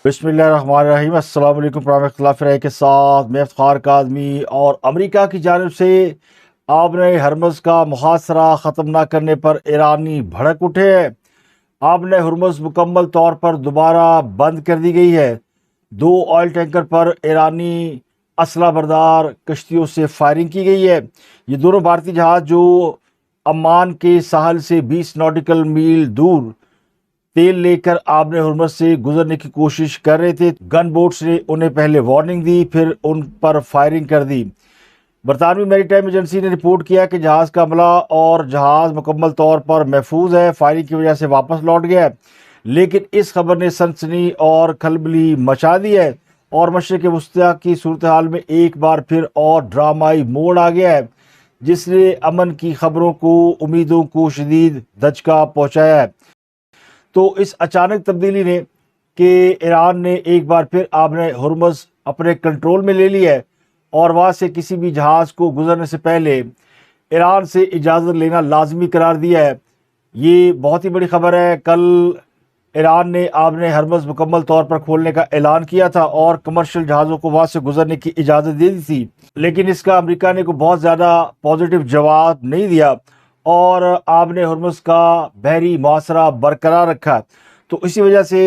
بسم اللہ الرحمن الرحیم۔ السلام علیکم پروفیسر اختلاف رائے کے ساتھ میں افتخار کاظمی۔ اور امریکہ کی جانب سے آبِ ہرمز کا محاصرہ ختم نہ کرنے پر ایرانی بھڑک اٹھے ہیں۔ آبِ ہرمز مکمل طور پر دوبارہ بند کر دی گئی ہے۔ 2 آئل ٹینکر پر ایرانی اسلحہ بردار کشتیوں سے فائرنگ کی گئی ہے۔ یہ دونوں بھارتی جہاز جو عمان کے ساحل سے 20 ناٹیکل میل دور تیل لے کر آبِ ہرمز سے گزرنے کی کوشش کر رہے تھے، گن بوٹس نے انہیں پہلے وارننگ دی، پھر ان پر فائرنگ کر دی۔ برطانوی میری ٹائم ایجنسی نے رپورٹ کیا کہ جہاز کا عملہ اور جہاز مکمل طور پر محفوظ ہے، فائرنگ کی وجہ سے واپس لوٹ گیا ہے۔ لیکن اس خبر نے سنسنی اور کھلبلی مچا دی ہے اور مشرق وسطیٰ کی صورتحال میں ایک بار پھر اور ڈرامائی موڑ آ گیا ہے، جس نے امن کی خبروں کو، امیدوں کو شدید دھچکا پہنچایا ہے۔ تو اس اچانک تبدیلی نے کہ ایران نے ایک بار پھر آبِ ہرمز اپنے کنٹرول میں لے لی ہے اور وہاں سے کسی بھی جہاز کو گزرنے سے پہلے ایران سے اجازت لینا لازمی قرار دیا ہے۔ یہ بہت ہی بڑی خبر ہے۔ کل ایران نے آبِ ہرمز مکمل طور پر کھولنے کا اعلان کیا تھا اور کمرشل جہازوں کو وہاں سے گزرنے کی اجازت دے دی تھی، لیکن اس کا امریکہ نے کوئی بہت زیادہ پازیٹیو جواب نہیں دیا اور آبِ ہرمز کا بحری محاصرہ برقرار رکھا۔ تو اسی وجہ سے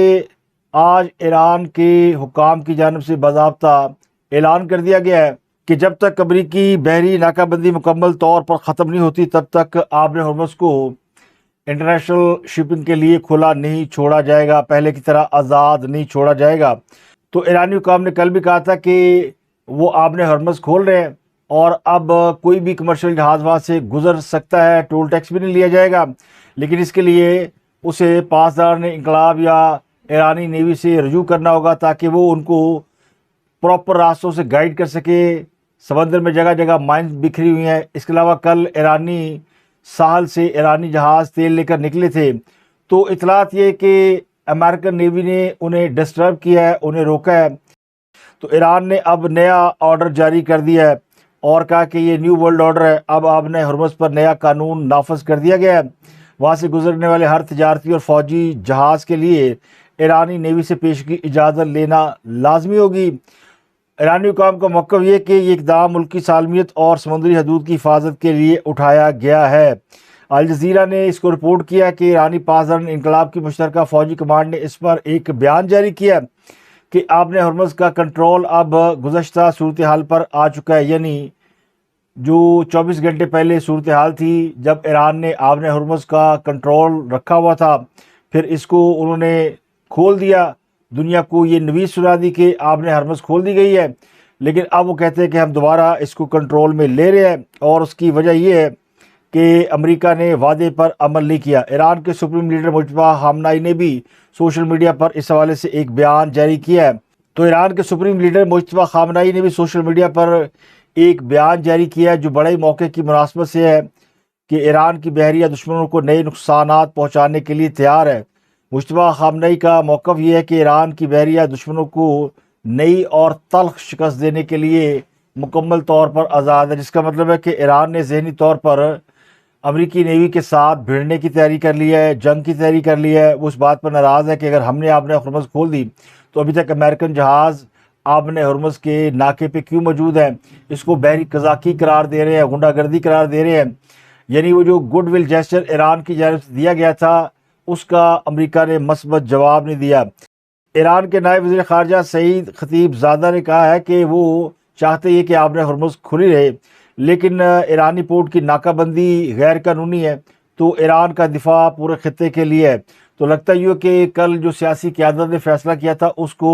آج ایران کے حکام کی جانب سے باضابطہ اعلان کر دیا گیا ہے کہ جب تک امریکی بحری ناکہ بندی مکمل طور پر ختم نہیں ہوتی تب تک آبِ ہرمز کو انٹرنیشنل شپنگ کے لیے کھلا نہیں چھوڑا جائے گا، پہلے کی طرح آزاد نہیں چھوڑا جائے گا۔ تو ایرانی حکام نے کل بھی کہا تھا کہ وہ آبِ ہرمز کھول رہے ہیں اور اب کوئی بھی کمرشل جہاز وہاں سے گزر سکتا ہے، ٹول ٹیکس بھی نہیں لیا جائے گا، لیکن اس کے لیے اسے پاسداران انقلاب یا ایرانی نیوی سے رجوع کرنا ہوگا تاکہ وہ ان کو پراپر راستوں سے گائیڈ کر سکے۔ سمندر میں جگہ جگہ مائنز بکھری ہوئی ہیں۔ اس کے علاوہ کل ایرانی ساحل سے ایرانی جہاز تیل لے کر نکلے تھے، تو اطلاعات یہ کہ امریکن نیوی نے انہیں ڈسٹرب کیا ہے، انہیں روکا ہے۔ تو ایران نے اب نیا آرڈر جاری کر دیا ہے اور کہا کہ یہ نیو ورلڈ آرڈر ہے، اب آبِ ہرمز پر نیا قانون نافذ کر دیا گیا ہے۔ وہاں سے گزرنے والے ہر تجارتی اور فوجی جہاز کے لیے ایرانی نیوی سے پیشگی اجازت لینا لازمی ہوگی۔ ایرانی حکام کا موقف یہ کہ یہ اقدام ملکی سالمیت اور سمندری حدود کی حفاظت کے لیے اٹھایا گیا ہے۔ الجزیرہ نے اس کو رپورٹ کیا کہ ایرانی پاسداران انقلاب کی مشترکہ فوجی کمانڈ نے اس پر ایک بیان جاری کیا کہ آبِ ہرمز کا کنٹرول اب گزشتہ صورتحال پر آ چکا ہے، یعنی جو 24 گھنٹے پہلے صورتحال تھی جب ایران نے آبِ ہرمز کا کنٹرول رکھا ہوا تھا، پھر اس کو انہوں نے کھول دیا، دنیا کو یہ نویز سنا دی کہ آبِ ہرمز کھول دی گئی ہے، لیکن اب وہ کہتے ہیں کہ ہم دوبارہ اس کو کنٹرول میں لے رہے ہیں، اور اس کی وجہ یہ ہے کہ امریکہ نے وعدے پر عمل نہیں کیا۔ ایران کے سپریم لیڈر مجتبیٰ خامنائی نے بھی سوشل میڈیا پر اس حوالے سے ایک بیان جاری کیا ہے۔ تو ایران کے سپریم لیڈر مجتبیٰ خامنائی نے بھی سوشل میڈیا پر ایک بیان جاری کیا ہے جو بڑے موقع کی مناسبت سے ہے کہ ایران کی بحریہ دشمنوں کو نئے نقصانات پہنچانے کے لیے تیار ہے۔ مجتبیٰ خامنائی کا موقف یہ ہے کہ ایران کی بحریہ دشمنوں کو نئی اور تلخ شکست دینے کے لیے مکمل طور پر آزاد ہے، جس کا مطلب ہے کہ ایران نے ذہنی طور پر امریکی نیوی کے ساتھ بھیڑنے کی تیاری کر لی ہے، جنگ کی تیاری کر لی ہے۔ وہ اس بات پر ناراض ہے کہ اگر ہم نے آبِ ہرمز کھول دی تو ابھی تک امریکن جہاز آبِ ہرمز کے ناکے پہ کیوں موجود ہیں، اس کو بحری قزاقی قرار دے رہے ہیں، غنڈہ گردی قرار دے رہے ہیں۔ یعنی وہ جو گڈ ول جیسچر ایران کی جانب سے دیا گیا تھا اس کا امریکہ نے مثبت جواب نہیں دیا۔ ایران کے نائب وزیر خارجہ سعید خطیب زادہ نے کہا ہے کہ وہ چاہتے ہیں کہ آبِ ہرمز کھلی رہے، لیکن ایرانی پورٹ کی ناکہ بندی غیر قانونی ہے، تو ایران کا دفاع پورے خطے کے لیے ہے۔ تو لگتا ہی ہو کہ کل جو سیاسی قیادت نے فیصلہ کیا تھا اس کو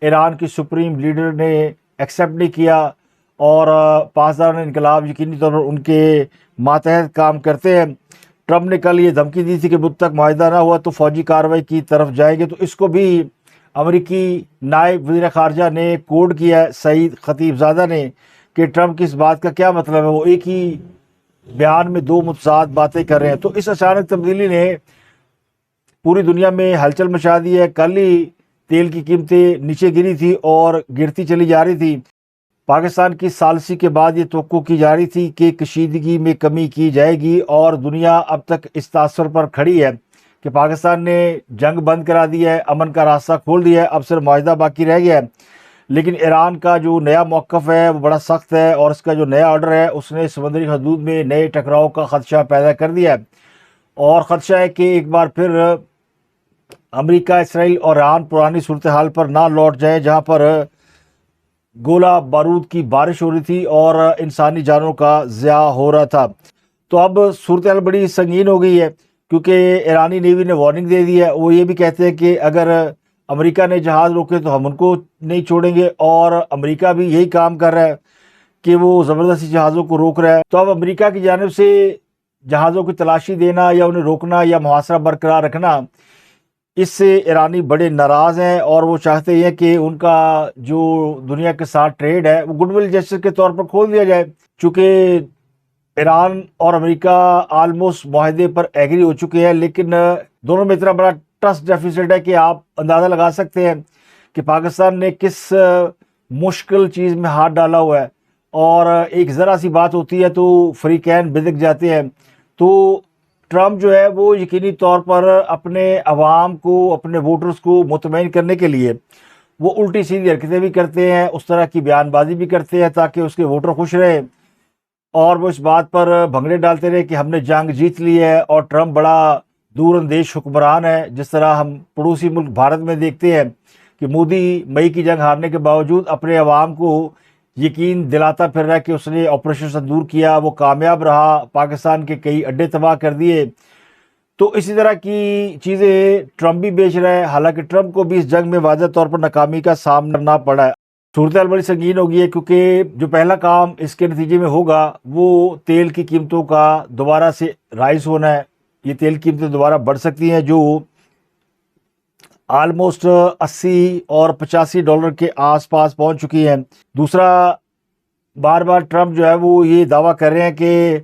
ایران کی سپریم لیڈر نے ایکسیپٹ نہیں کیا، اور پاسداران انقلاب یقینی طور پر ان کے ماتحت کام کرتے ہیں۔ ٹرمپ نے کل یہ دھمکی دی تھی کہ مجھ تک معاہدہ نہ ہوا تو فوجی کارروائی کی طرف جائیں گے، تو اس کو بھی امریکی نائب وزیر خارجہ نے کوڈ کیا ہے سعید خطیب زادہ نے کہ ٹرمپ کی اس بات کا کیا مطلب ہے، وہ ایک ہی بیان میں 2 متضاد باتیں کر رہے ہیں۔ تو اس اچانک تبدیلی نے پوری دنیا میں ہلچل مچا دی ہے۔ کل ہی تیل کی قیمتیں نیچے گری تھی اور گرتی چلی جا رہی تھی۔ پاکستان کی ثالثی کے بعد یہ توقع کی جا رہی تھی کہ کشیدگی میں کمی کی جائے گی، اور دنیا اب تک اس تاثر پر کھڑی ہے کہ پاکستان نے جنگ بند کرا دی ہے، امن کا راستہ کھول دیا ہے، اب صرف معاہدہ باقی رہ گیا ہے۔ لیکن ایران کا جو نیا موقف ہے وہ بڑا سخت ہے، اور اس کا جو نیا آرڈر ہے اس نے سمندری حدود میں نئے ٹکراؤ کا خدشہ پیدا کر دیا ہے، اور خدشہ ہے کہ ایک بار پھر امریکہ، اسرائیل اور ایران پرانی صورتحال پر نہ لوٹ جائے، جہاں پر گولہ بارود کی بارش ہو رہی تھی اور انسانی جانوں کا ضیاع ہو رہا تھا۔ تو اب صورتحال بڑی سنگین ہو گئی ہے، کیونکہ ایرانی نیوی نے وارننگ دے دی ہے۔ وہ یہ بھی کہتے ہیں کہ اگر امریکہ نے جہاز روکے تو ہم ان کو نہیں چھوڑیں گے، اور امریکہ بھی یہی کام کر رہا ہے کہ وہ زبردستی جہازوں کو روک رہا ہے۔ تو اب امریکہ کی جانب سے جہازوں کی تلاشی دینا یا انہیں روکنا یا محاصرہ برقرار رکھنا، اس سے ایرانی بڑے ناراض ہیں، اور وہ چاہتے ہیں کہ ان کا جو دنیا کے ساتھ ٹریڈ ہے وہ گڈ ول جسٹس کے طور پر کھول دیا جائے، چونکہ ایران اور امریکہ آلموسٹ معاہدے پر ایگری ہو چکے ہیں، لیکن دونوں میں اتنا بڑا ٹرسٹ ڈیفیسٹ ہے کہ آپ اندازہ لگا سکتے ہیں کہ پاکستان نے کس مشکل چیز میں ہاتھ ڈالا ہوا ہے، اور ایک ذرا سی بات ہوتی ہے تو فریقین بدک جاتے ہیں۔ تو ٹرمپ جو ہے وہ یقینی طور پر اپنے عوام کو، اپنے ووٹرز کو مطمئن کرنے کے لیے وہ الٹی سیدھی حرکتیں بھی کرتے ہیں، اس طرح کی بیان بازی بھی کرتے ہیں تاکہ اس کے ووٹر خوش رہے، اور وہ اس بات پر بھنگڑے ڈالتے رہے کہ ہم نے جنگ جیت لی ہے اور ٹرمپ بڑا دور اندیش حکمران ہے، جس طرح ہم پڑوسی ملک بھارت میں دیکھتے ہیں کہ مودی مئی کی جنگ ہارنے کے باوجود اپنے عوام کو یقین دلاتا پھر رہا ہے کہ اس نے آپریشن سندور کیا، وہ کامیاب رہا، پاکستان کے کئی اڈے تباہ کر دیے۔ تو اسی طرح کی چیزیں ٹرمپ بھی بیچ رہا ہے، حالانکہ ٹرمپ کو بھی اس جنگ میں واضح طور پر ناکامی کا سامنا کرنا پڑا ہے۔ صورتحال بڑی سنگین ہو گئی ہے، کیونکہ جو پہلا کام اس کے نتیجے میں ہوگا وہ تیل کی قیمتوں کا دوبارہ سے رائز ہونا ہے۔ یہ تیل کی قیمتیں دوبارہ بڑھ سکتی ہیں، جو آلموسٹ 80 اور 85 ڈالر کے آس پاس پہنچ چکی ہیں۔ دوسرا، بار بار ٹرمپ جو ہے وہ یہ دعویٰ کر رہے ہیں کہ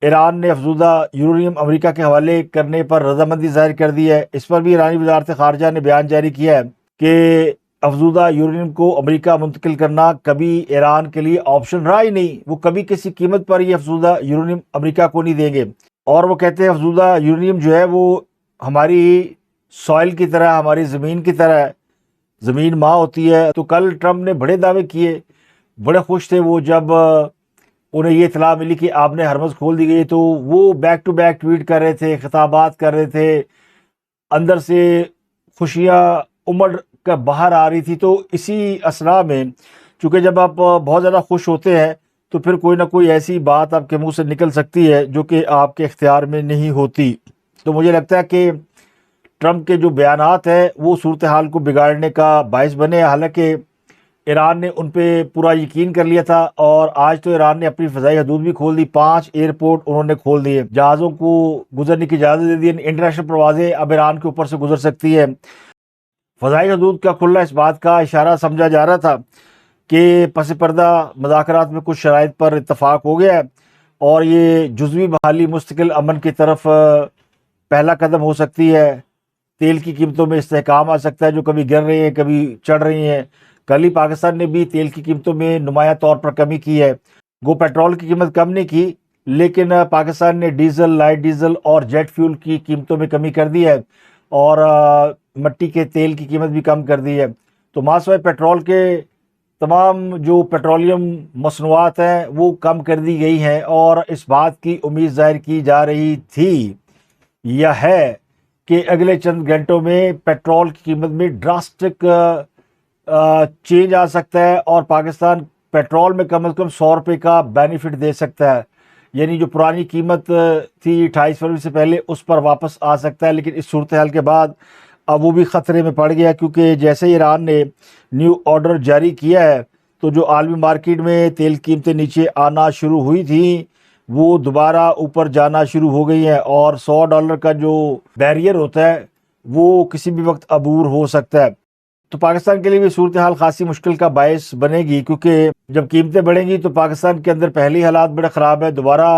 ایران نے افزودہ یورینیم امریکہ کے حوالے کرنے پر رضامندی ظاہر کر دی ہے۔ اس پر بھی ایرانی وزارت خارجہ نے بیان جاری کیا ہے کہ افزودہ یورینیم کو امریکہ منتقل کرنا کبھی ایران کے لیے آپشن رہا ہی نہیں، وہ کبھی کسی قیمت پر یہ افزودہ یورینیم امریکہ کو نہیں دیں گے، اور وہ کہتے ہیں افزودہ یورینیم جو ہے وہ ہماری سوائل کی طرح، ہماری زمین کی طرح ہے، زمین ماں ہوتی ہے۔ تو کل ٹرمپ نے بڑے دعوے کیے، بڑے خوش تھے وہ جب انہیں یہ اطلاع ملی کہ آپ نے ہرمز کھول دی گئی، تو وہ بیک ٹو بیک ٹویٹ کر رہے تھے، خطابات کر رہے تھے، اندر سے خوشیاں امڑ کر باہر آ رہی تھی۔ تو اسی اسنا میں چونکہ جب آپ بہت زیادہ خوش ہوتے ہیں تو پھر کوئی نہ کوئی ایسی بات آپ کے منہ سے نکل سکتی ہے جو کہ آپ کے اختیار میں نہیں ہوتی۔ تو مجھے لگتا ہے کہ ٹرمپ کے جو بیانات ہیں وہ صورتحال کو بگاڑنے کا باعث بنے، حالانکہ ایران نے ان پہ پورا یقین کر لیا تھا، اور آج تو ایران نے اپنی فضائی حدود بھی کھول دی، 5 ایئرپورٹ انہوں نے کھول دیے، جہازوں کو گزرنے کی اجازت دے دی، انٹرنیشنل پروازیں اب ایران کے اوپر سے گزر سکتی ہے۔ فضائی حدود کا کھلنا اس بات کا اشارہ سمجھا جا رہا تھا کہ پس پردہ مذاکرات میں کچھ شرائط پر اتفاق ہو گیا ہے، اور یہ جزوی بحالی مستقل امن کی طرف پہلا قدم ہو سکتی ہے۔ تیل کی قیمتوں میں استحکام آ سکتا ہے، جو کبھی گر رہی ہیں کبھی چڑھ رہی ہیں۔ کل ہی پاکستان نے بھی تیل کی قیمتوں میں نمایاں طور پر کمی کی ہے، وہ پیٹرول کی قیمت کم نہیں کی، لیکن پاکستان نے ڈیزل، لائٹ ڈیزل اور جیٹ فیول کی قیمتوں میں کمی کر دی ہے، اور مٹی کے تیل کی قیمت بھی کم کر دی ہے۔ تو ماسوائے پیٹرول کے تمام جو پیٹرولیم مصنوعات ہیں وہ کم کر دی گئی ہیں، اور اس بات کی امید ظاہر کی جا رہی تھی یا ہے کہ اگلے چند گھنٹوں میں پیٹرول کی قیمت میں ڈراسٹک چینج آ سکتا ہے، اور پاکستان پیٹرول میں کم از کم 100 روپے کا بینیفٹ دے سکتا ہے، یعنی جو پرانی قیمت تھی 28 فروری سے پہلے اس پر واپس آ سکتا ہے۔ لیکن اس صورتحال کے بعد اب وہ بھی خطرے میں پڑ گیا، کیونکہ جیسے ایران نے نیو آرڈر جاری کیا ہے تو جو عالمی مارکیٹ میں تیل قیمتیں نیچے آنا شروع ہوئی تھیں وہ دوبارہ اوپر جانا شروع ہو گئی ہیں، اور $100 کا جو بیریئر ہوتا ہے وہ کسی بھی وقت عبور ہو سکتا ہے۔ تو پاکستان کے لیے بھی صورتحال خاصی مشکل کا باعث بنے گی، کیونکہ جب قیمتیں بڑھیں گی تو پاکستان کے اندر پہلے ہی حالات بڑے خراب ہیں، دوبارہ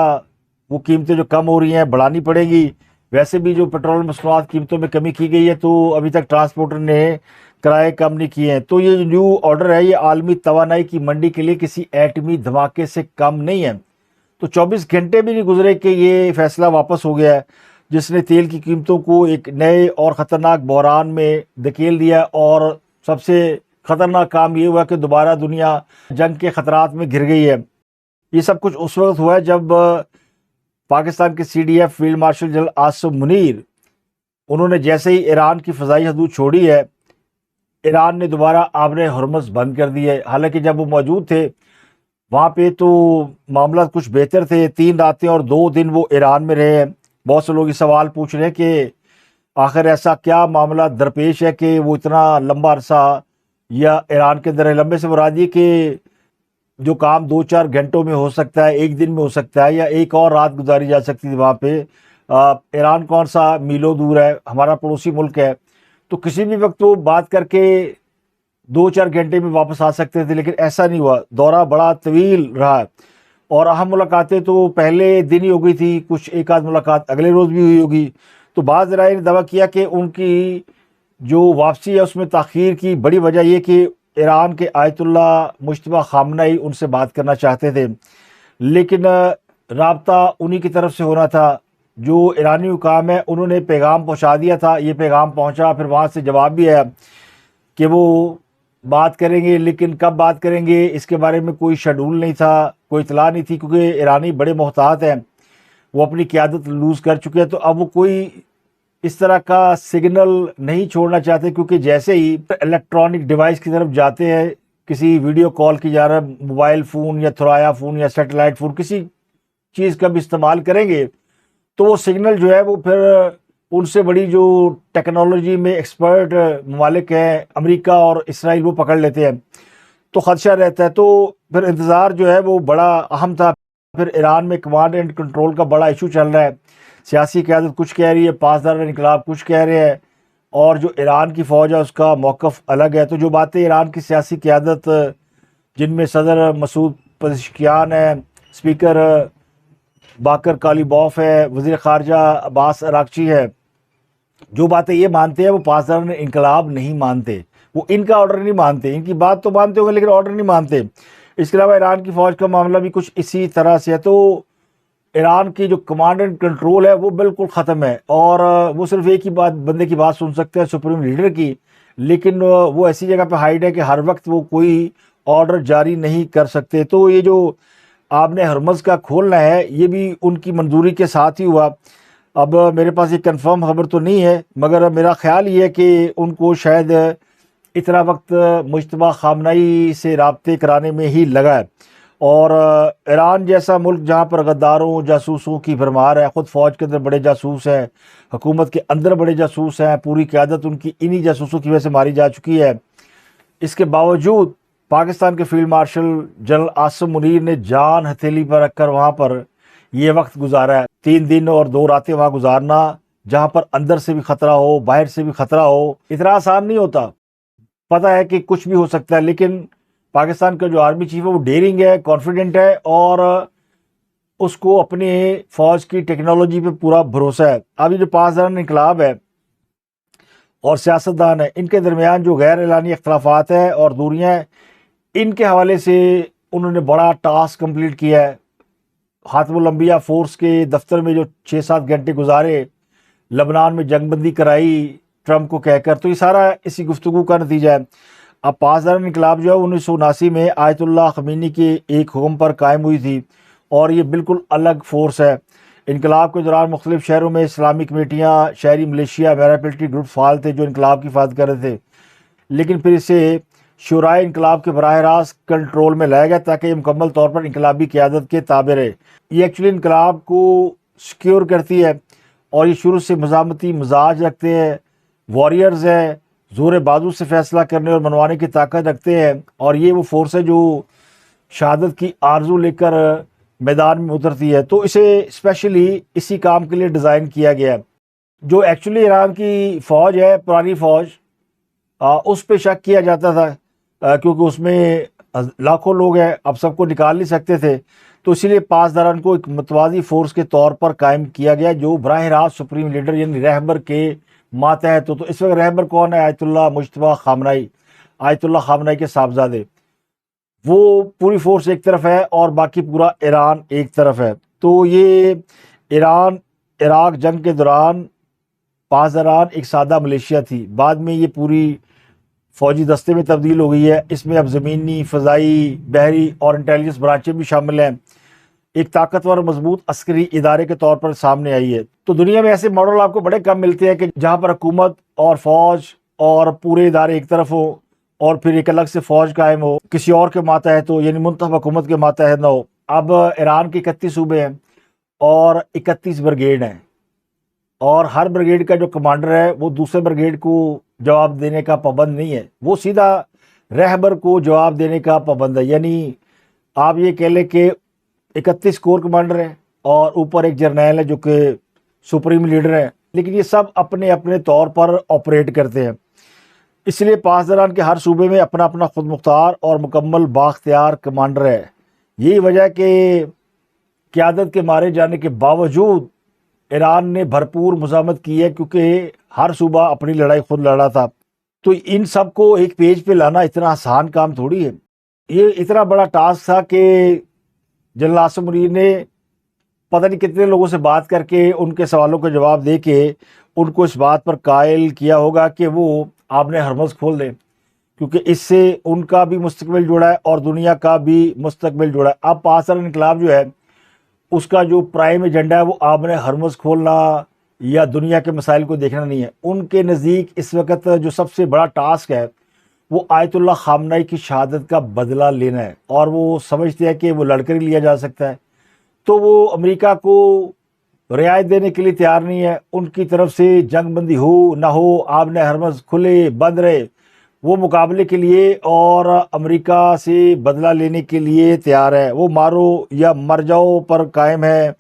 وہ قیمتیں جو کم ہو رہی ہیں بڑھانی پڑیں گی۔ ویسے بھی جو پیٹرول مصنوعات قیمتوں میں کمی کی گئی ہے تو ابھی تک ٹرانسپورٹر نے کرائے کم نہیں کیے ہیں۔ تو یہ جو نیو آرڈر ہے یہ عالمی توانائی کی منڈی کے لیے کسی ایٹمی دھماکے سے کم نہیں ہے۔ تو 24 گھنٹے بھی نہیں گزرے کہ یہ فیصلہ واپس ہو گیا ہے۔ جس نے تیل کی قیمتوں کو ایک نئے اور خطرناک بحران میں دھکیل دیا، اور سب سے خطرناک کام یہ ہوا کہ دوبارہ دنیا جنگ کے خطرات میں گھر گئی ہے۔ یہ سب کچھ اس وقت ہوا ہے جب پاکستان کے CDF field marshal general Asim Munir, انہوں نے جیسے ہی ایران کی فضائی حدود چھوڑی ہے، ایران نے دوبارہ آبر ہرمز بند کر دی ہے۔ حالانکہ جب وہ موجود تھے وہاں پہ تو معاملات کچھ بہتر تھے، 3 راتیں اور 2 دن وہ ایران میں رہے ہیں۔ بہت سے لوگ یہ سوال پوچھ رہے ہیں کہ آخر ایسا کیا معاملہ درپیش ہے کہ وہ اتنا لمبا عرصہ یا ایران کے اندر ہے۔ لمبے سے مراد یہ کہ جو کام 2-4 گھنٹوں میں ہو سکتا ہے، ایک دن میں ہو سکتا ہے، یا ایک اور رات گزاری جا سکتی تھی وہاں پہ۔ ایران کون سا میلوں دور ہے، ہمارا پڑوسی ملک ہے، تو کسی بھی وقت وہ بات کر کے 2-4 گھنٹے میں واپس آ سکتے تھے، لیکن ایسا نہیں ہوا۔ دورہ بڑا طویل رہا، اور اہم ملاقاتیں تو پہلے دن ہی ہو گئی تھی، کچھ ایک آدھ ملاقات اگلے روز بھی ہوئی ہوگی۔ تو بعض ذرائع نے دعویٰ کیا کہ ان کی جو واپسی ہے اس میں تاخیر کی بڑی وجہ یہ کہ ایران کے آیت اللہ مجتبیٰ خامنئی ان سے بات کرنا چاہتے تھے، لیکن رابطہ انہی کی طرف سے ہونا تھا۔ جو ایرانی حکام ہے انہوں نے پیغام پہنچا دیا تھا، یہ پیغام پہنچا، پھر وہاں سے جواب بھی آیا کہ وہ بات کریں گے، لیکن کب بات کریں گے اس کے بارے میں کوئی شیڈول نہیں تھا، کوئی اطلاع نہیں تھی، کیونکہ ایرانی بڑے محتاط ہیں، وہ اپنی قیادت لوز کر چکے ہیں۔ تو اب وہ کوئی اس طرح کا سگنل نہیں چھوڑنا چاہتے، کیونکہ جیسے ہی الیکٹرانک ڈیوائس کی طرف جاتے ہیں، کسی ویڈیو کال کی جا رہا ہے، موبائل فون یا تھرایا فون یا سیٹلائٹ فون، کسی چیز کا بھی استعمال کریں گے تو وہ سگنل جو ہے وہ پھر ان سے بڑی جو ٹیکنالوجی میں ایکسپرٹ ممالک ہیں، امریکہ اور اسرائیل، وہ پکڑ لیتے ہیں، تو خدشہ رہتا ہے۔ تو پھر انتظار جو ہے وہ بڑا اہم تھا۔ پھر ایران میں کمانڈ اینڈ کنٹرول کا بڑا ایشو چل رہا ہے، سیاسی قیادت کچھ کہہ رہی ہے، پاسداران انقلاب کچھ کہہ رہے ہیں، اور جو ایران کی فوج ہے اس کا موقف الگ ہے۔ تو جو باتیں ایران کی سیاسی قیادت، جن میں صدر مسعود پزشکیان ہے، اسپیکر باقر کالیباف ہے، وزیر خارجہ عباس اراغچی ہے، جو باتیں یہ مانتے ہیں وہ پاسداران انقلاب نہیں مانتے، وہ ان کا آرڈر نہیں مانتے، ان کی بات تو مانتے ہوں گے لیکن آرڈر نہیں مانتے۔ اس کے علاوہ ایران کی فوج کا معاملہ بھی کچھ اسی طرح سے ہے۔ تو ایران کی جو کمانڈ اینڈ کنٹرول ہے وہ بالکل ختم ہے، اور وہ صرف ایک ہی بندے کی بات سن سکتے ہیں، سپریم لیڈر کی، لیکن وہ ایسی جگہ پہ ہائیڈ ہے کہ ہر وقت وہ کوئی آرڈر جاری نہیں کر سکتے۔ تو یہ جو آپ نے ہرمز کا کھولنا ہے یہ بھی ان کی منظوری کے ساتھ ہی ہوا۔ اب میرے پاس یہ کنفرم خبر تو نہیں ہے، مگر میرا خیال یہ ہے کہ ان کو شاید اتنا وقت مجتبیٰ خامنئی سے رابطے کرانے میں ہی لگا ہے، اور ایران جیسا ملک جہاں پر غداروں جاسوسوں کی بھرمار ہے، خود فوج کے اندر بڑے جاسوس ہیں، حکومت کے اندر بڑے جاسوس ہیں، پوری قیادت ان کی انہی جاسوسوں کی وجہ سے ماری جا چکی ہے، اس کے باوجود پاکستان کے field marshal general Asim Munir نے جان ہتھیلی پر رکھ کر وہاں پر یہ وقت گزارا ہے۔ 3 دن اور 2 راتیں وہاں گزارنا، جہاں پر اندر سے بھی خطرہ ہو، باہر سے بھی خطرہ ہو، اتنا آسان نہیں ہوتا۔ پتہ ہے کہ کچھ بھی ہو سکتا ہے، لیکن پاکستان کا جو آرمی چیف ہے وہ ڈیرنگ ہے، کانفیڈنٹ ہے، اور اس کو اپنے فوج کی ٹیکنالوجی پہ پورا بھروسہ ہے۔ ابھی جو پاسداران انقلاب ہے اور سیاستدان ہیں، ان کے درمیان جو غیر اعلانی اختلافات ہیں اور دوریاں ہیں، ان کے حوالے سے انہوں نے بڑا ٹاسک کمپلیٹ کیا ہے۔ خاتم الانبیاء فورس کے دفتر میں جو 6-7 گھنٹے گزارے، لبنان میں جنگ بندی کرائی ٹرمپ کو کہہ کر، تو یہ سارا اسی گفتگو کا نتیجہ ہے۔ اب پاسداران انقلاب جو ہے 1979 میں آیت اللہ خمینی کے ایک حکم پر قائم ہوئی تھی، اور یہ بالکل الگ فورس ہے۔ انقلاب کے دوران مختلف شہروں میں اسلامی کمیٹیاں، شہری ملیشیا، پیراملٹری گروپ فعال تھے جو انقلاب کی حفاظت کر رہے تھے، لیکن پھر اسے شورائے انقلاب کے براہ راست کنٹرول میں لایا گیا تاکہ یہ مکمل طور پر انقلابی قیادت کے تابع رہے۔ یہ ایکچولی انقلاب کو سیکیور کرتی ہے، اور یہ شروع سے مزاحمتی مزاج رکھتے ہیں، واریئرز ہیں، زور بازو سے فیصلہ کرنے اور منوانے کی طاقت رکھتے ہیں، اور یہ وہ فورس ہے جو شہادت کی آرزو لے کر میدان میں اترتی ہے۔ تو اسے اسپیشلی اسی کام کے لیے ڈیزائن کیا گیا ہے۔ جو ایکچولی ایران کی فوج ہے، پرانی فوج، اس پہ شک کیا جاتا تھا کیونکہ اس میں لاکھوں لوگ ہیں، اب سب کو نکال نہیں سکتے تھے، تو اسی لیے پاسداران کو ایک متوازی فورس کے طور پر قائم کیا گیا جو براہ راست سپریم لیڈر یعنی رہبر کے ماتحت ہو۔ تو اس وقت رہبر کون ہے؟ آیت اللہ مجتبیٰ خامنئی، آیت اللہ خامنئی کے صاحبزادے، وہ پوری فورس ایک طرف ہے اور باقی پورا ایران ایک طرف ہے۔ تو یہ ایران عراق جنگ کے دوران پاسداران ایک سادہ ملیشیا تھی، بعد میں یہ پوری فوجی دستے میں تبدیل ہو گئی ہے۔ اس میں اب زمینی، فضائی، بحری اور انٹیلیجنس برانچیں بھی شامل ہیں۔ ایک طاقتور مضبوط عسکری ادارے کے طور پر سامنے آئی ہے۔ تو دنیا میں ایسے ماڈل آپ کو بڑے کم ملتے ہیں کہ جہاں پر حکومت اور فوج اور پورے ادارے ایک طرف ہو اور پھر ایک الگ سے فوج قائم ہو، کسی اور کے ماتحت ہو، یعنی منتخب حکومت کے ماتحت نہ ہو۔ اب ایران کے 31 صوبے ہیں اور 31 بریگیڈ ہیں، اور ہر بریگیڈ کا جو کمانڈر ہے وہ دوسرے بریگیڈ کو جواب دینے کا پابند نہیں ہے، وہ سیدھا رہبر کو جواب دینے کا پابند ہے۔ یعنی آپ یہ کہہ لیں کہ 31 کور کمانڈر ہیں اور اوپر ایک جرنیل ہے جو کہ سپریم لیڈر ہے، لیکن یہ سب اپنے اپنے طور پر آپریٹ کرتے ہیں۔ اس لیے پاسداران کے ہر صوبے میں اپنا اپنا خود مختار اور مکمل بااختیار کمانڈر ہے۔ یہی وجہ ہے کہ قیادت کے مارے جانے کے باوجود ایران نے بھرپور مزاحمت کی ہے، کیونکہ ہر صوبہ اپنی لڑائی خود لڑا تھا۔ تو ان سب کو ایک پیج پہ لانا اتنا آسان کام تھوڑی ہے۔ یہ اتنا بڑا ٹاسک تھا کہ جنرل عاصم منیر نے پتہ نہیں کتنے لوگوں سے بات کر کے ان کے سوالوں کا جواب دے کے ان کو اس بات پر قائل کیا ہوگا کہ وہ آپ نے ہرمز کھول دیں، کیونکہ اس سے ان کا بھی مستقبل جڑا ہے اور دنیا کا بھی مستقبل جڑا ہے۔ اب پاسداران انقلاب جو ہے اس کا جو پرائم ایجنڈا ہے وہ آپ نے ہرمز کھولنا یا دنیا کے مسائل کو دیکھنا نہیں ہے۔ ان کے نزدیک اس وقت جو سب سے بڑا ٹاسک ہے وہ آیت اللہ خامنئی کی شہادت کا بدلہ لینا ہے، اور وہ سمجھتے ہیں کہ وہ لڑ کر ہی لیا جا سکتا ہے، تو وہ امریکہ کو رعایت دینے کے لیے تیار نہیں ہے۔ ان کی طرف سے جنگ بندی ہو نہ ہو، آپ نے ہرمز کھلے بند رہے، وہ مقابلے کے لیے اور امریکہ سے بدلہ لینے کے لیے تیار ہے۔ وہ مارو یا مر جاؤ پر قائم ہے۔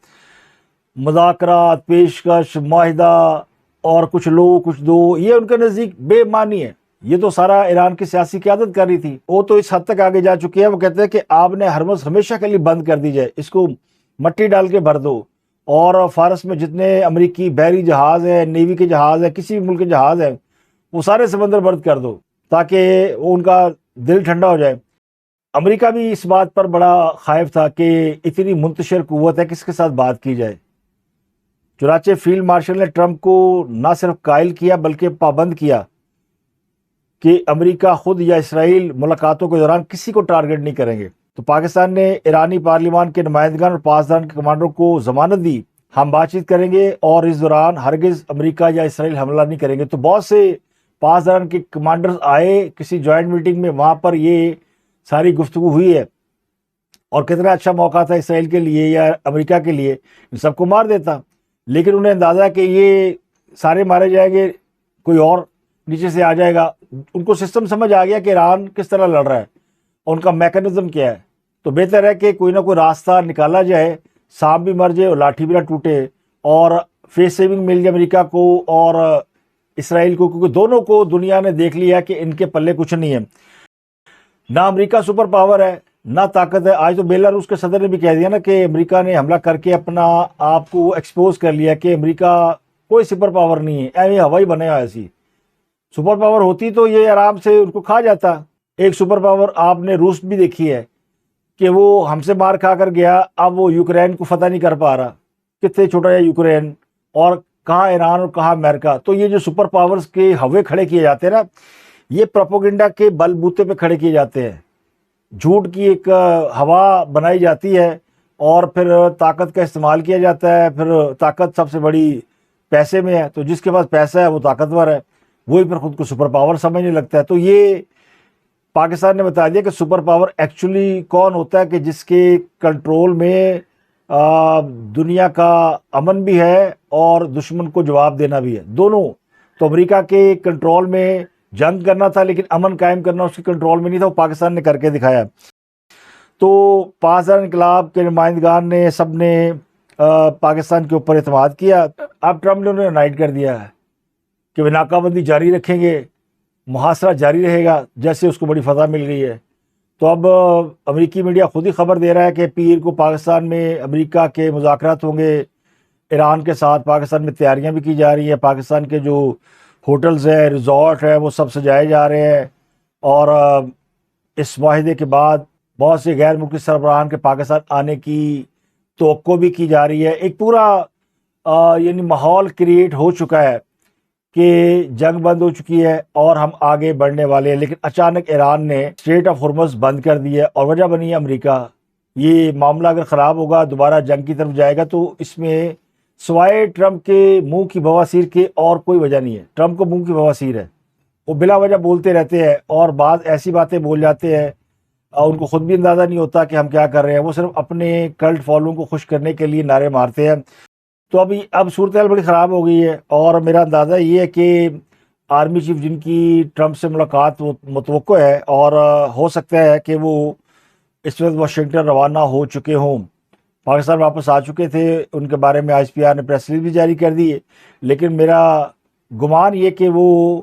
مذاکرات، پیشکش، معاہدہ اور کچھ لو کچھ دو، یہ ان کے نزدیک بے معنی ہے۔ یہ تو سارا ایران کی سیاسی قیادت کر رہی تھی، وہ تو اس حد تک آگے جا چکی ہے، وہ کہتے ہیں کہ آپ نے ہرمز ہمیشہ کے لیے بند کر دی جائے، اس کو مٹی ڈال کے بھر دو، اور فارس میں جتنے امریکی بحری جہاز ہیں، نیوی کے جہاز ہیں، کسی بھی ملک کے جہاز ہیں، وہ سارے سمندر بند کر دو تاکہ وہ ان کا دل ٹھنڈا ہو جائے۔ امریکہ بھی اس بات پر بڑا خائف تھا کہ اتنی منتشر قوت ہے، کس کے ساتھ بات کی جائے۔ چنانچہ فیلڈ مارشل نے ٹرمپ کو نہ صرف قائل کیا بلکہ پابند کیا کہ امریکہ خود یا اسرائیل ملاقاتوں کے دوران کسی کو ٹارگٹ نہیں کریں گے۔ تو پاکستان نے ایرانی پارلیمان کے نمائندگان اور پاسداران کے کمانڈروں کو ضمانت دی، ہم بات چیت کریں گے اور اس دوران ہرگز امریکہ یا اسرائیل حملہ نہیں کریں گے۔ تو بہت سے پاسداران کے کمانڈرز آئے کسی جوائنٹ میٹنگ میں، وہاں پر یہ ساری گفتگو ہوئی ہے، اور کتنا اچھا موقع تھا اسرائیل کے لیے یا امریکہ کے لیے، ان سب کو مار دیتا، لیکن انہیں اندازہ کہ یہ سارے مارے جائیں گے، کوئی اور نیچے سے آ جائے گا۔ ان کو سسٹم سمجھ آ گیا کہ ایران کس طرح لڑ رہا ہے اور ان کا میکانزم کیا ہے، تو بہتر ہے کہ کوئی نہ کوئی راستہ نکالا جائے، سانپ بھی مر جائے اور لاٹھی بھی نہ ٹوٹے، اور فیس سیونگ مل جائے امریکہ کو اور اسرائیل کو، کیونکہ دونوں کو دنیا نے دیکھ لیا کہ ان کے پلے کچھ نہیں ہے۔ نہ امریکہ سپر پاور ہے نہ طاقت ہے۔ آج تو بیلاروس کے صدر نے بھی کہہ دیا نا کہ امریکہ نے حملہ کر کے اپنا آپ کو ایکسپوز کر لیا کہ امریکہ کوئی سپر پاور نہیں ہے، ایویں ہوائی بنے ہوا ایسی۔ سپر پاور ہوتی تو یہ آرام سے ان کو کھا جاتا۔ ایک سپر پاور آپ نے روس بھی دیکھی ہے کہ وہ ہم سے مار کھا کر گیا، اب وہ یوکرین کو فتح نہیں کر پا رہا، کتنے چھوٹا ہے یوکرین، اور کہاں ایران اور کہاں امریکہ۔ تو یہ جو سپر پاورز کے ہوے کھڑے کیے جاتے ہیں نا، یہ پروپیگنڈا کے بل بوتے پہ کھڑے کیے جاتے ہیں، جھوٹ کی ایک ہوا بنائی جاتی ہے اور پھر طاقت کا استعمال کیا جاتا ہے۔ پھر طاقت سب سے بڑی پیسے میں ہے، تو جس کے پاس پیسہ ہے وہ طاقتور ہے، وہی پھر خود کو سپر پاور سمجھنے لگتا ہے۔ تو یہ پاکستان نے بتا دیا کہ سپر پاور ایکچولی کون ہوتا ہے، کہ جس کے کنٹرول میں دنیا کا امن بھی ہے اور دشمن کو جواب دینا بھی ہے، دونوں۔ تو امریکہ کے کنٹرول میں جنگ کرنا تھا لیکن امن قائم کرنا اس کے کنٹرول میں نہیں تھا، وہ پاکستان نے کر کے دکھایا۔ تو پاسداران انقلاب کے نمائندگان نے سب نے پاکستان کے اوپر اعتماد کیا۔ اب ٹرمپ نے انہیں انائٹ کر دیا ہے کہ وہ ناکہ بندی جاری رکھیں گے، محاصرہ جاری رہے گا، جیسے اس کو بڑی فتح مل گئی ہے۔ تو اب امریکی میڈیا خود ہی خبر دے رہا ہے کہ پیر کو پاکستان میں امریکہ کے مذاکرات ہوں گے ایران کے ساتھ۔ پاکستان میں تیاریاں بھی کی جا رہی ہیں، پاکستان کے جو ہوٹلز ہیں، ریزورٹ ہیں، وہ سب سجائے جا رہے ہیں، اور اس معاہدے کے بعد بہت سے غیر ملکی سربراہان کے پاکستان آنے کی توقع بھی کی جا رہی ہے۔ ایک پورا یعنی ماحول کریٹ ہو چکا ہے کہ جنگ بند ہو چکی ہے اور ہم آگے بڑھنے والے ہیں، لیکن اچانک ایران نے اسٹریٹ آف ہرمز بند کر دیا اور وجہ بنی ہے امریکہ۔ یہ معاملہ اگر خراب ہوگا، دوبارہ جنگ کی طرف جائے گا، تو اس میں سوائے ٹرمپ کے منہ کی بواسیر کے اور کوئی وجہ نہیں ہے۔ ٹرمپ کو منہ کی بواسیر ہے، وہ بلا وجہ بولتے رہتے ہیں اور بعض ایسی باتیں بول جاتے ہیں اور ان کو خود بھی اندازہ نہیں ہوتا کہ ہم کیا کر رہے ہیں، وہ صرف اپنے کلٹ فالوئنگ کو خوش کرنے کے لیے نعرے مارتے ہیں۔ تو اب صورتحال بڑی خراب ہو گئی ہے، اور میرا اندازہ یہ ہے کہ آرمی چیف جن کی ٹرمپ سے ملاقات متوقع ہے، اور ہو سکتا ہے کہ وہ اس وقت واشنگٹن روانہ ہو چکے ہوں، پاکستان واپس آ چکے تھے، ان کے بارے میں آئی پی آر نے پریس ریلیز بھی جاری کر دی ہے، لیکن میرا گمان یہ کہ وہ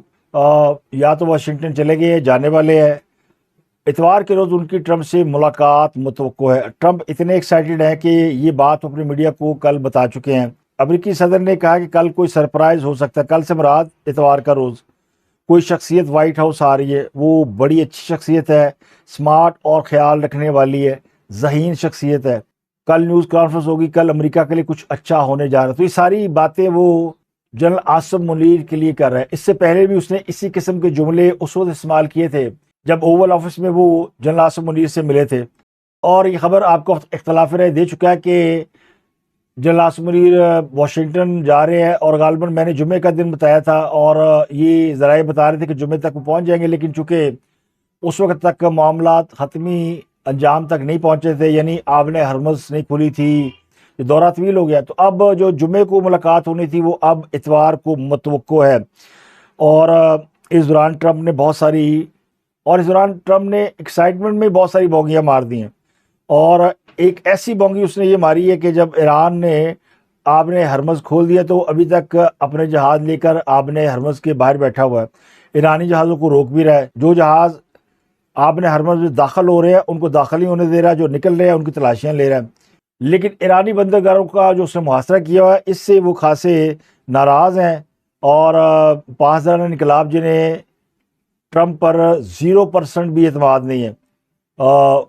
یا تو واشنگٹن چلے گئے، جانے والے ہیں۔ اتوار کے روز ان کی ٹرمپ سے ملاقات متوقع ہے۔ ٹرمپ اتنے ایکسائٹڈ ہیں کہ یہ بات اپنے میڈیا کو کل بتا چکے ہیں۔ امریکی صدر نے کہا کہ کل کوئی سرپرائز ہو سکتا ہے، کل سے مراد اتوار کا روز کوئی شخصیت وائٹ ہاؤس آ رہی ہے، وہ بڑی اچھی شخصیت ہے، سمارٹ اور خیال رکھنے والی ہے، ذہین شخصیت ہے، کل نیوز کانفرنس ہوگی، کل امریکہ کے لیے کچھ اچھا ہونے جا رہا ہے۔ تو یہ ساری باتیں وہ جنرل عاصم منیر کے لیے کر رہے ہیں۔ اس سے پہلے بھی اس نے اسی قسم کے جملے اس وقت استعمال کیے تھے جب اوول آفس میں وہ جنرل عاصم منیر سے ملے تھے، اور یہ خبر آپ کو اختلاف رائے دے چکا ہے کہ جنرل عاصم منیر واشنگٹن جا رہے ہیں، اور غالباً میں نے جمعے کا دن بتایا تھا، اور یہ ذرائع بتا رہے تھے کہ جمعے تک وہ پہنچ جائیں گے، لیکن چونکہ اس وقت تک معاملات حتمی انجام تک نہیں پہنچے تھے، یعنی آبِ ہرمز نہیں کھلی تھی، یہ دورہ طویل ہو گیا، تو اب جو جمعے کو ملاقات ہونی تھی وہ اب اتوار کو متوقع ہے۔ اور اس دوران ٹرمپ نے ایکسائٹمنٹ میں بہت ساری بونگیاں مار دی ہیں، اور ایک ایسی بونگی اس نے یہ ماری ہے کہ جب ایران نے آبِ ہرمز کھول دیا تو ابھی تک اپنے جہاز لے کر آبِ ہرمز کے باہر بیٹھا ہوا ہے، ایرانی جہازوں کو روک بھی رہا ہے، جو جہاز آبِ ہرمز میں داخل ہو رہے ہیں ان کو داخل نہیں ہونے دے رہا ہے، جو نکل رہے ہیں ان کی تلاشیاں لے رہا ہے۔ لیکن ایرانی بندرگاہوں کا جو اس نے محاصرہ کیا ہوا ہے، اس سے وہ خاصے ناراض ہیں، اور پاسداران انقلاب جنہیں ٹرمپ پر 0% بھی اعتماد نہیں ہے،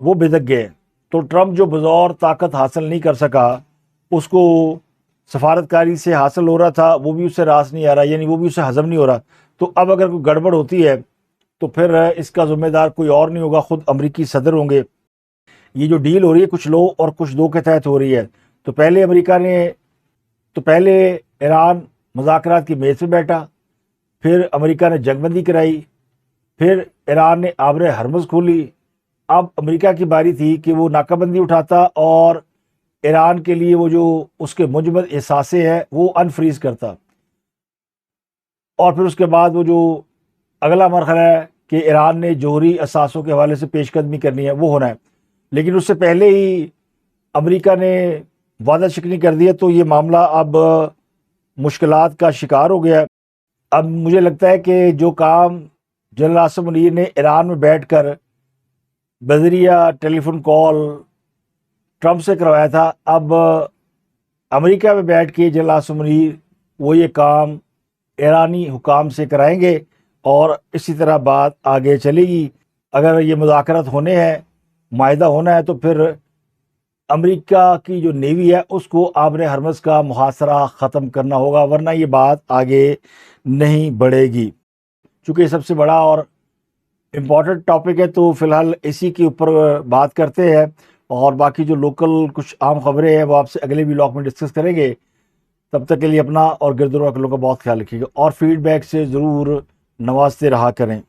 وہ بھدک گئے۔ تو ٹرمپ جو بظور طاقت حاصل نہیں کر سکا، اس کو سفارتکاری سے حاصل ہو رہا تھا، وہ بھی اس سے راس نہیں آ رہا، یعنی وہ بھی اسے ہضم نہیں ہو رہا۔ تو اب اگر کوئی گڑبڑ ہوتی ہے تو پھر اس کا ذمہ دار کوئی اور نہیں ہوگا، خود امریکی صدر ہوں گے۔ یہ جو ڈیل ہو رہی ہے کچھ لو اور کچھ دو کے تحت ہو رہی ہے، تو پہلے ایران مذاکرات کی میز پہ بیٹھا، پھر امریکہ نے جنگ بندی کرائی، پھر ایران نے آبِ ہرمز کھولی۔ اب امریکہ کی باری تھی کہ وہ ناکہ بندی اٹھاتا اور ایران کے لیے وہ جو اس کے مثبت احساسے ہیں وہ انفریز کرتا، اور پھر اس کے بعد وہ جو اگلا مرحلہ ہے کہ ایران نے جوہری اثاثوں کے حوالے سے پیش قدمی کرنی ہے، وہ ہونا ہے۔ لیکن اس سے پہلے ہی امریکہ نے وعدہ شکنی کر دیا، تو یہ معاملہ اب مشکلات کا شکار ہو گیا۔ اب مجھے لگتا ہے کہ جو کام جنرل عاصم منیر نے ایران میں بیٹھ کر بذریعہ ٹیلی فون کال ٹرمپ سے کروایا تھا، اب امریکہ میں بیٹھ کے جنرل عاصم منیر وہ یہ کام ایرانی حکام سے کرائیں گے، اور اسی طرح بات آگے چلے گی۔ اگر یہ مذاکرات ہونے ہیں، معاہدہ ہونا ہے، تو پھر امریکہ کی جو نیوی ہے اس کو آبِ ہرمز کا محاصرہ ختم کرنا ہوگا، ورنہ یہ بات آگے نہیں بڑھے گی۔ چونکہ یہ سب سے بڑا اور امپورٹنٹ ٹاپک ہے، تو فی الحال اسی کے اوپر بات کرتے ہیں، اور باقی جو لوکل کچھ عام خبریں ہیں وہ آپ سے اگلے ولاگ میں ڈسکس کریں گے۔ تب تک کے لیے اپنا اور گرد و نواح کے لوگوں کا بہت خیال رکھیے گا، اور فیڈ بیک سے ضرور نوازتے رہا کریں۔